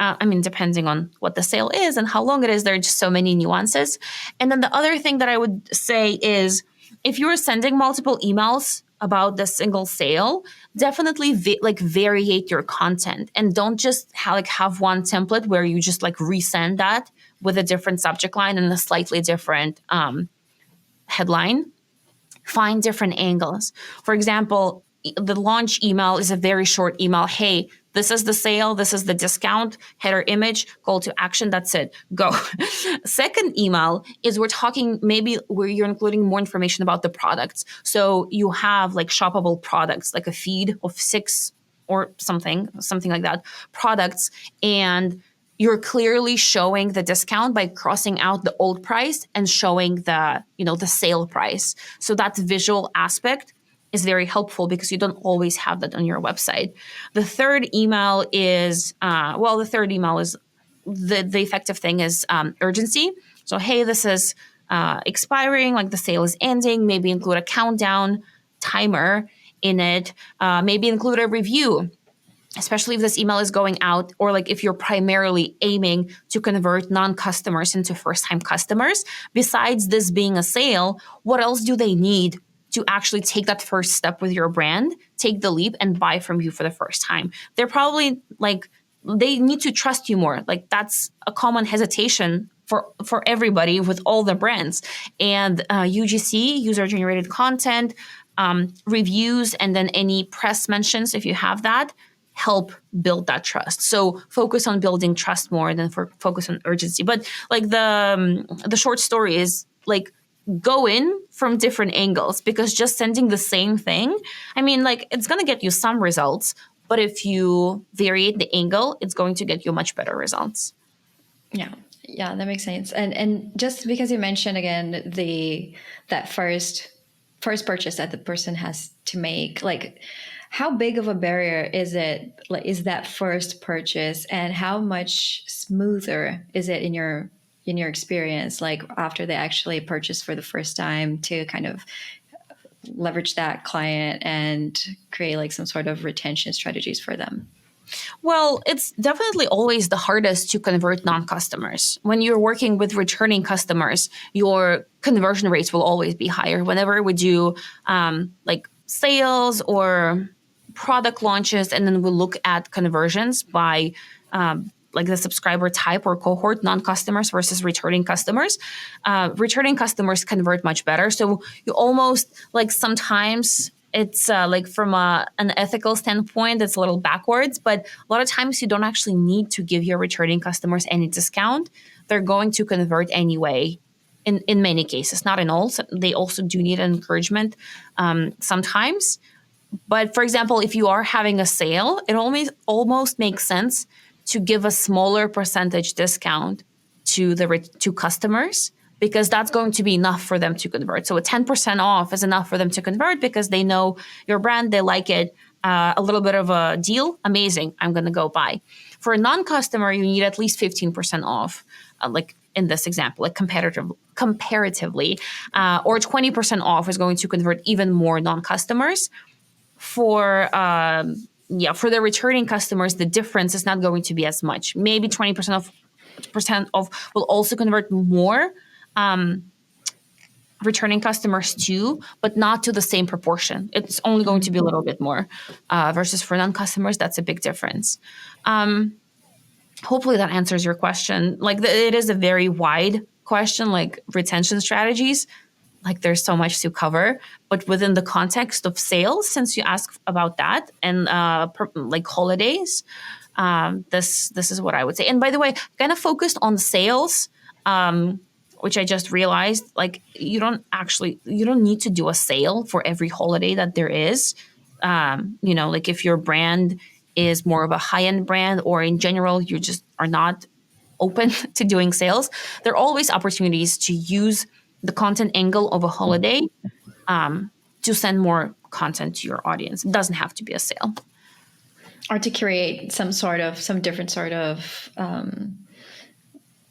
I mean, depending on what the sale is and how long it is, there are just so many nuances. And then the other thing that I would say is if you're sending multiple emails about the single sale, definitely variate your content and don't just have one template where you just like resend that with a different subject line and a slightly different headline. Find different angles. For example, the launch email is a very short email. Hey, this is the sale. This is the discount, header image, call to action. That's it. Go. Second email is we're talking maybe where you're including more information about the products. So you have like shoppable products, like a feed of 6 or something like that products. And you're clearly showing the discount by crossing out the old price and showing the sale price. So that visual aspect is very helpful because you don't always have that on your website. The third email is, the effective thing is urgency. So, hey, this is expiring, like the sale is ending. Maybe include a countdown timer in it. Maybe include a review, especially if this email is going out, or like if you're primarily aiming to convert non-customers into first-time customers. Besides this being a sale, what else do they need to actually take that first step with your brand, take the leap and buy from you for the first time? They're probably like, they need to trust you more. Like that's a common hesitation for everybody with all the brands. And UGC, user-generated content, reviews, and then any press mentions, if you have that, help build that trust. So focus on building trust more than focus on urgency. But like the short story is like, go in from different angles, because just sending the same thing, I mean, like, it's going to get you some results, but if you vary the angle, it's going to get you much better results. Yeah. Yeah, that makes sense. And just because you mentioned again that first purchase that the person has to make, like, how big of a barrier is it? Like, is that first purchase, and how much smoother is it in your experience, like after they actually purchase for the first time, to kind of leverage that client and create like some sort of retention strategies for them? Well, it's definitely always the hardest to convert non-customers. When you're working with returning customers, your conversion rates will always be higher. Whenever we do like sales or product launches, and then we look at conversions by like the subscriber type or cohort, non-customers versus returning customers. Returning customers convert much better. So you almost, like, sometimes it's like from an ethical standpoint, it's a little backwards, but a lot of times you don't actually need to give your returning customers any discount. They're going to convert anyway. In many cases, not in all. So they also do need encouragement sometimes. But for example, if you are having a sale, it almost makes sense to give a smaller percentage discount to to customers, because that's going to be enough for them to convert. So a 10% off is enough for them to convert, because they know your brand, they like it. A little bit of a deal, amazing, I'm going to go buy. For a non-customer, you need at least 15% off, like in this example, like comparatively, or 20% off is going to convert even more non-customers. For the returning customers, the difference is not going to be as much. Maybe 20% of will also convert more returning customers too, but not to the same proportion. It's only going to be a little bit more versus for non-customers, that's a big difference. Hopefully that answers your question. Like, it is a very wide question, like retention strategies. Like, there's so much to cover, but within the context of sales, since you asked about that, and like holidays, this is what I would say. And by the way, kind of focused on sales, which I just realized, like, you don't need to do a sale for every holiday that there is. Like, if your brand is more of a high-end brand, or in general, you just are not open to doing sales, there are always opportunities to use the content angle of a holiday to send more content to your audience. It doesn't have to be a sale. Or to create some different sort of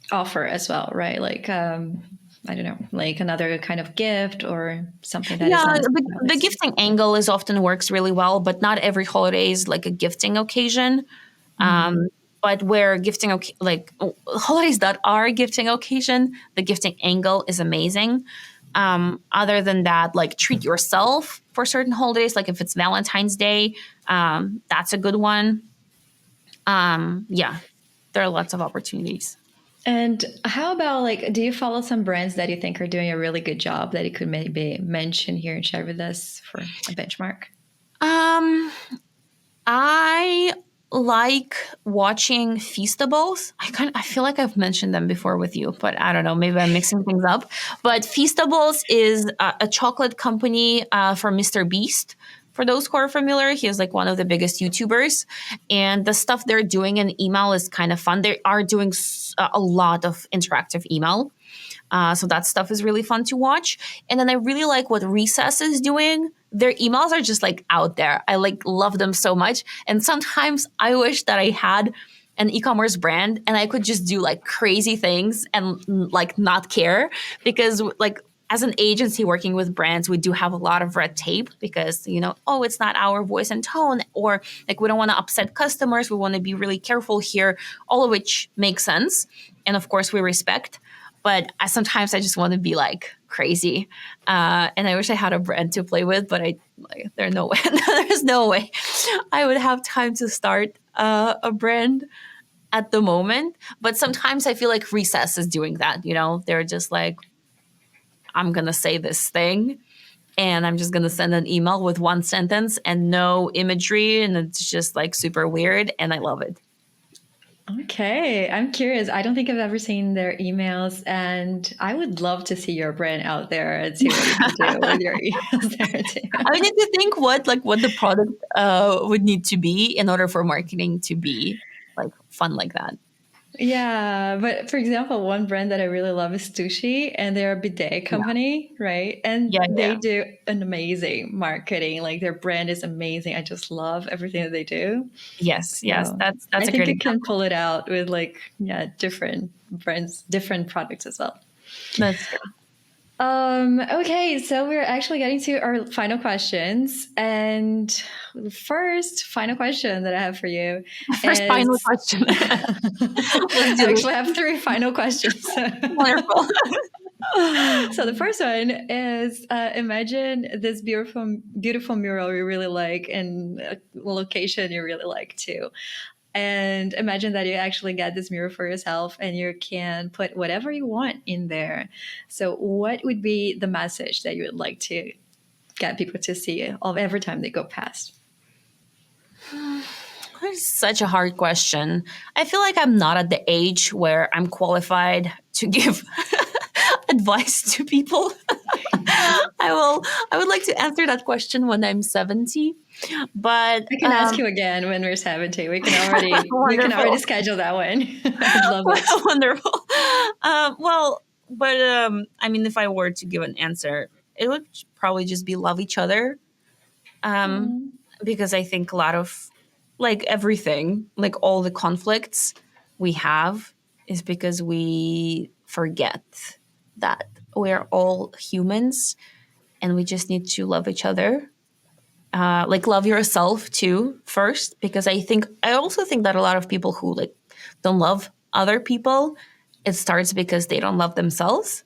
offer as well, right? Like, I don't know, like another kind of gift or something that is not the gifting angle works really well, but not every holiday is like a gifting occasion. But where like holidays that are a gifting occasion, the gifting angle is amazing. Other than that, like, treat yourself for certain holidays. Like if it's Valentine's Day, that's a good one. There are lots of opportunities. And how about, like, do you follow some brands that you think are doing a really good job that you could maybe mention here and share with us for a benchmark? I like watching Feastables. I feel like I've mentioned them before with you, but I don't know, maybe I'm mixing things up. But Feastables is a chocolate company for Mr. Beast. For those who are familiar, he is like one of the biggest YouTubers, and the stuff they're doing in email is kind of fun. They are doing a lot of interactive email. So that stuff is really fun to watch. And then I really like what Recess is doing. Their emails are just like out there. I like love them so much. And sometimes I wish that I had an e-commerce brand and I could just do like crazy things and like not care, because like as an agency working with brands, we do have a lot of red tape because, it's not our voice and tone, or like we don't want to upset customers. We want to be really careful here, all of which makes sense. And of course we respect. But sometimes I just want to be like crazy. And I wish I had a brand to play with, but there's no way. There's no way I would have time to start a brand at the moment. But sometimes I feel like Recess is doing that. They're just like, I'm going to say this thing. and I'm just going to send an email with one sentence and no imagery. And it's just like super weird. And I love it. Okay, I'm curious. I don't think I've ever seen their emails, and I would love to see your brand out there and see what you can do with your emails there too. I need to think what the product would need to be in order for marketing to be like fun like that. Yeah, but for example, one brand that I really love is Sushi, and they're a bidet company, right? And they do an amazing marketing. Like their brand is amazing. I just love everything that they do. Yes, yes, So that's I a think great you example. can pull it out with like different brands, different products as well. That's true. Okay, so we're actually getting to our final questions. And the first final question that I have for you First is... final question. I actually have 3 final questions. Wonderful. So the first one is, imagine this beautiful mural you really like in a location you really like too. And imagine that you actually get this mural for yourself and you can put whatever you want in there. So what would be the message that you would like to get people to see of every time they go past? It's such a hard question. I feel like I'm not at the age where I'm qualified to give advice to people. I would like to answer that question when I'm 70. But I can ask you again when we're 70. We can already schedule that one. I'd love it. Wonderful. I mean, if I were to give an answer, it would probably just be love each other. Because I think a lot of like everything, like all the conflicts we have is because we forget that we're all humans and we just need to love each other. Like love yourself too first, because I also think that a lot of people who like don't love other people, it starts because they don't love themselves.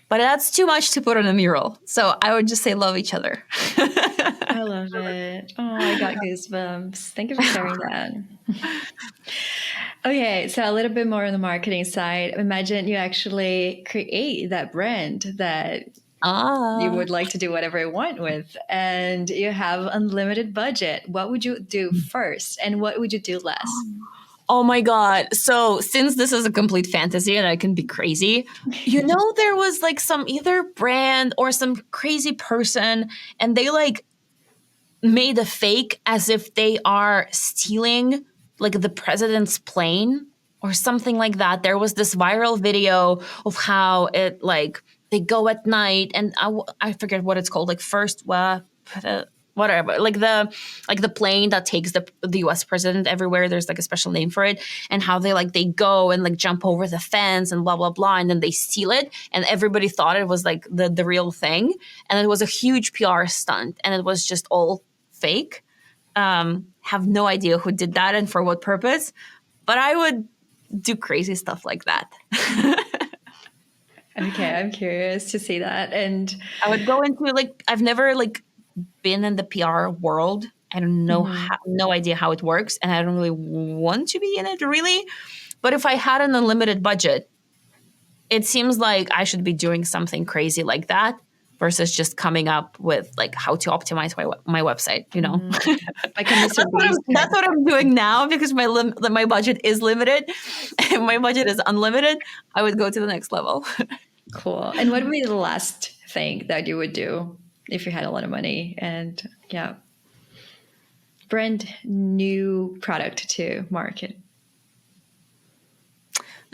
But that's too much to put on a mural. So I would just say love each other. I love it. Oh, I got goosebumps. Thank you for sharing that. Okay, so a little bit more on the marketing side. Imagine you actually create that brand that you would like to do whatever you want with, and you have unlimited budget. What would you do first, and what would you do last? Oh my God. So since this is a complete fantasy and I can be crazy, there was like some either brand or some crazy person and they like made a fake as if they are stealing like the president's plane or something like that. There was this viral video of how it like they go at night and I forget what it's called, like whatever, like the plane that takes the US president everywhere. There's like a special name for it, and how they go and like jump over the fence and blah blah blah, and then they steal it, and everybody thought it was like the real thing, and it was a huge PR stunt, and it was just all fake. Have no idea who did that and for what purpose, but I would do crazy stuff like that. Okay, I'm curious to see that. And I would go into like, I've never like been in the PR world. I don't know, no idea how it works, and I don't really want to be in it really. But if I had an unlimited budget, it seems like I should be doing something crazy like that versus just coming up with like how to optimize my website, Like that's what I'm doing now, because my budget is limited. If my budget is unlimited, I would go to the next level. Cool. And what would be the last thing that you would do if you had a lot of money and brand new product to market?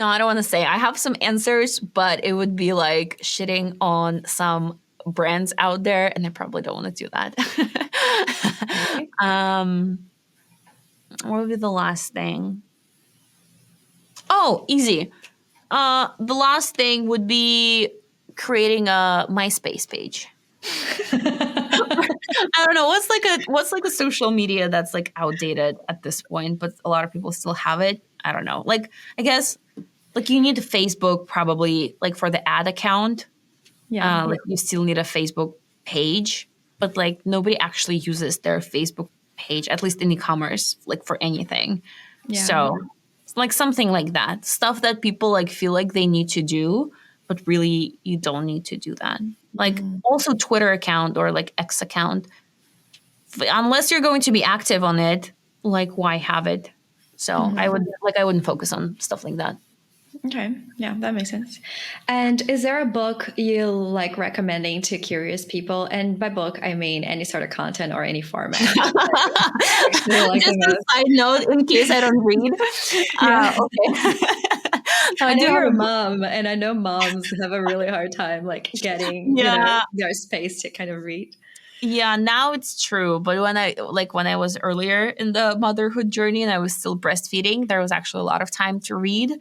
No, I don't want to say. I have some answers, but it would be like shitting on some brands out there, and I probably don't want to do that. Okay. What would be the last thing? Oh, easy. The last thing would be creating a MySpace page. I don't know what's like a social media that's like outdated at this point, but a lot of people still have it. I don't know. Like I guess like you need Facebook probably like for the ad account. Yeah. Like you still need a Facebook page, but like nobody actually uses their Facebook page, at least in e-commerce, like for anything. Yeah. So like something like that, stuff that people like feel like they need to do, but really you don't need to do that. Like also Twitter account or like X account, unless you're going to be active on it, like why have it? So I wouldn't focus on stuff like that. Okay. Yeah, that makes sense. And is there a book you like recommending to curious people? And by book, I mean any sort of content or any format. Actually, like Just a side note, in case I don't read. Okay. I know you're a mom, and I know moms have a really hard time like getting their space to kind of read. Yeah, now it's true. But when I was earlier in the motherhood journey and I was still breastfeeding, there was actually a lot of time to read.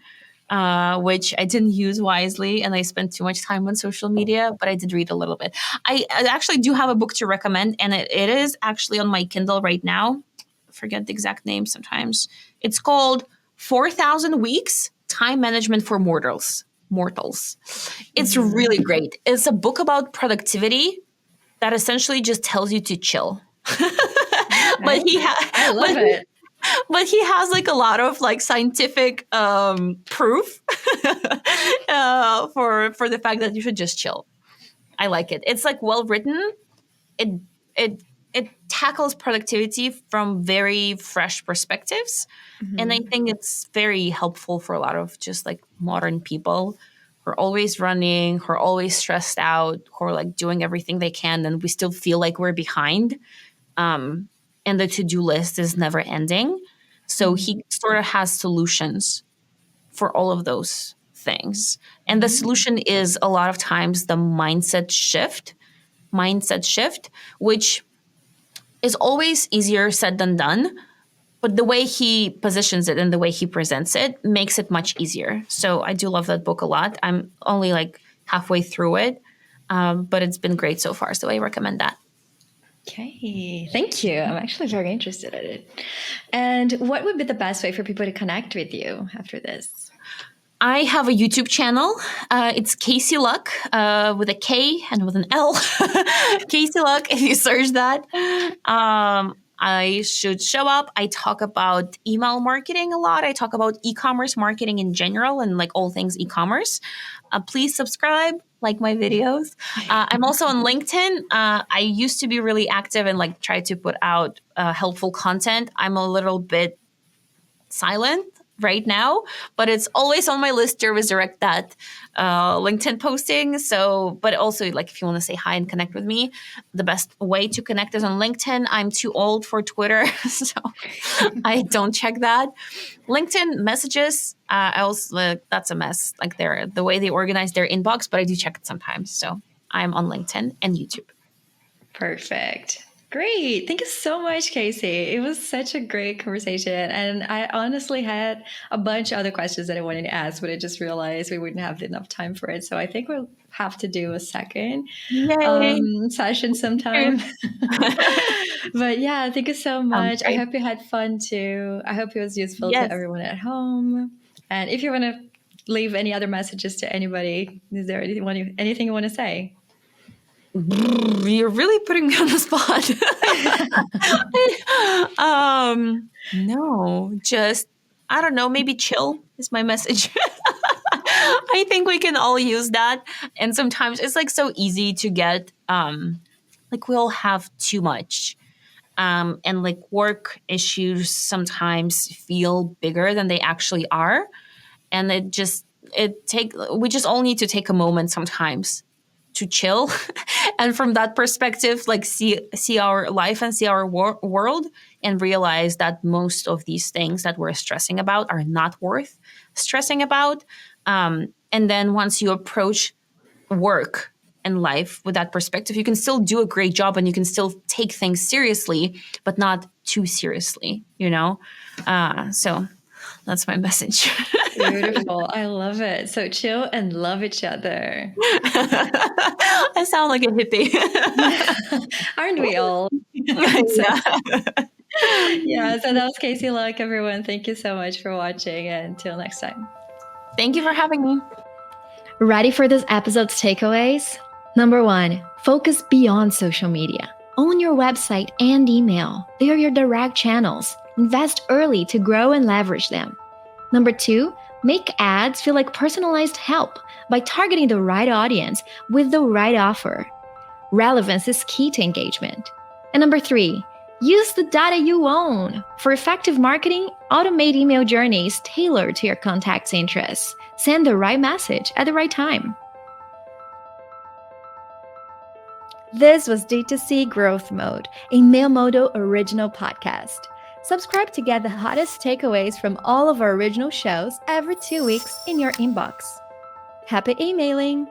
Which I didn't use wisely, and I spent too much time on social media, but I did read a little bit. I actually do have a book to recommend, and it is actually on my Kindle right now. I forget the exact name sometimes. It's called 4,000 Weeks, Time Management for Mortals. It's really great. It's a book about productivity that essentially just tells you to chill. But I love it. But he has like a lot of like scientific proof for the fact that you should just chill. I like it. It's like well written. It tackles productivity from very fresh perspectives, and I think it's very helpful for a lot of just like modern people who are always running, who are always stressed out, who are like doing everything they can, and we still feel like we're behind. And the to-do list is never ending. So he sort of has solutions for all of those things. And the solution is a lot of times the mindset shift, which is always easier said than done. But the way he positions it and the way he presents it makes it much easier. So I do love that book a lot. I'm only like halfway through it, but it's been great so far. So I recommend that. Okay, thank you. I'm actually very interested in it. And what would be the best way for people to connect with you after this? I have a YouTube channel. It's Kasey Luck with a K and with an L. Kasey Luck, if you search that. I should show up. I talk about email marketing a lot. I talk about e-commerce marketing in general and like all things e-commerce. Please subscribe, like my videos. I'm also on LinkedIn. I used to be really active and like try to put out helpful content. I'm a little bit silent right now, but it's always on my list to resurrect that LinkedIn posting. So, but also like if you want to say hi and connect with me, the best way to connect is on LinkedIn. I'm too old for Twitter, so I don't check that. LinkedIn messages, I also that's a mess. Like the way they organize their inbox, but I do check it sometimes. So I'm on LinkedIn and YouTube. Perfect. Great. Thank you so much, Kasey. It was such a great conversation. And I honestly had a bunch of other questions that I wanted to ask, but I just realized we wouldn't have enough time for it. So I think we'll have to do a second session sometime. But yeah, thank you so much. I hope you had fun too. I hope it was useful to everyone at home. And if you want to leave any other messages to anybody, is there anything you want to say? You're really putting me on the spot. No, just, I don't know, maybe chill is my message. I think we can all use that. And sometimes it's like so easy to get, like we all have too much. And like work issues sometimes feel bigger than they actually are. And we just all need to take a moment sometimes to chill. And from that perspective, like see our life and see our world and realize that most of these things that we're stressing about are not worth stressing about. And then once you approach work and life with that perspective, you can still do a great job and you can still take things seriously, but not too seriously, you know? So that's my message. Beautiful. I love it. So chill and love each other. I sound like a hippie. Aren't we all? Yeah. Yeah, so that was Kasey Luck, everyone. Thank you so much for watching, and until next time. Thank you for having me. Ready for this episode's takeaways? Number 1, focus beyond social media. Own your website and email. They are your direct channels. Invest early to grow and leverage them. Number 2, make ads feel like personalized help. by targeting the right audience with the right offer. Relevance is key to engagement. And number 3, use the data you own. For effective marketing, automate email journeys tailored to your contact's interests. Send the right message at the right time. This was D2C Growth Mode, a Mailmodo original podcast. Subscribe to get the hottest takeaways from all of our original shows every 2 weeks in your inbox. Happy emailing!